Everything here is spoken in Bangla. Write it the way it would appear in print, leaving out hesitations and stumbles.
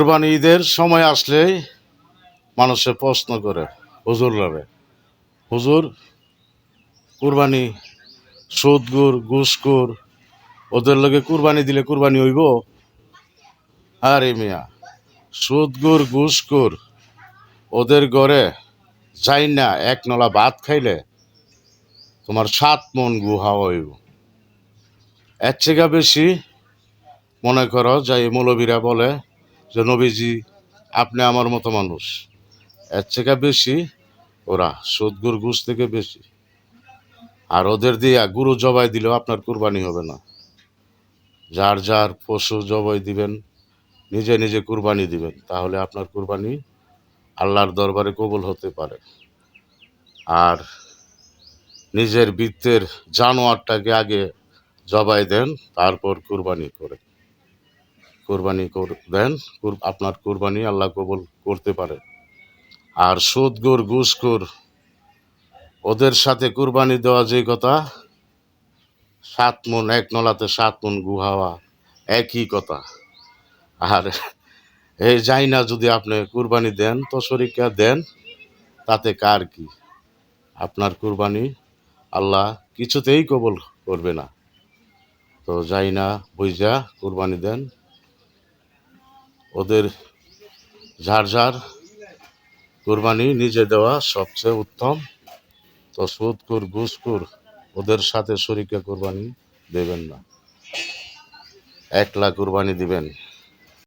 কুরবানি ঈদের সময় আসলে মানুষে প্রশ্ন করে হুজুররা, হুজুর কুরবানি সুদগুর ঘুষখোর ওদের লগে কুরবানি দিলে কুরবানি হইব? আরে মিয়া, সুদগুর ঘুষখোর ওদের ঘরে যাই না এক নলা ভাত খাইলে তোমার 7 মণ গু হাওয়া হইব। এর থেকে বেশি মনে করো যে এই মৌলবীরা বলে যে নবীজি আপনি আমার মতো মানুষ, এর থেকে বেশি ওরা সুদগুর ঘুষ থেকে বেশি। আর ওদের দিয়া গুরু জবাই দিলেও আপনার কুরবানি হবে না। যার যার পশু জবাই দিবেন, নিজে নিজে কুরবানি দিবেন, তাহলে আপনার কুরবানি আল্লাহর দরবারে কবুল হতে পারে। আর নিজের বৃত্তের জানোয়ারটাকে আগে জবাই দেন, তারপর কুরবানি করেন। দেন, আপনার কুরবানি আল্লাহ কবুল করতে পারে। আর সুদখোর ঘুষখোর ওদের সাথে কুরবানি দেওয়া যে কথা, 7 মণ এক নলাতে 7 মণ গু হাওয়া একই কথা। আর এই যাই না যদি আপনি কুরবানি দেন তো শরীকা দেন, তাতে কার কি? আপনার কুরবানি আল্লাহ কিছুতেই কবুল করবে না। তো যাই না বুঝা কুরবানি দেন। ওদের যার যার কুরবানি নিজে দেওয়া সবচেয়ে উত্তম। তো সুদখোর ঘুষখোর ওদের সাথে শরীকে কুরবানি দেবেন না, একলা কুরবানি দিবেন।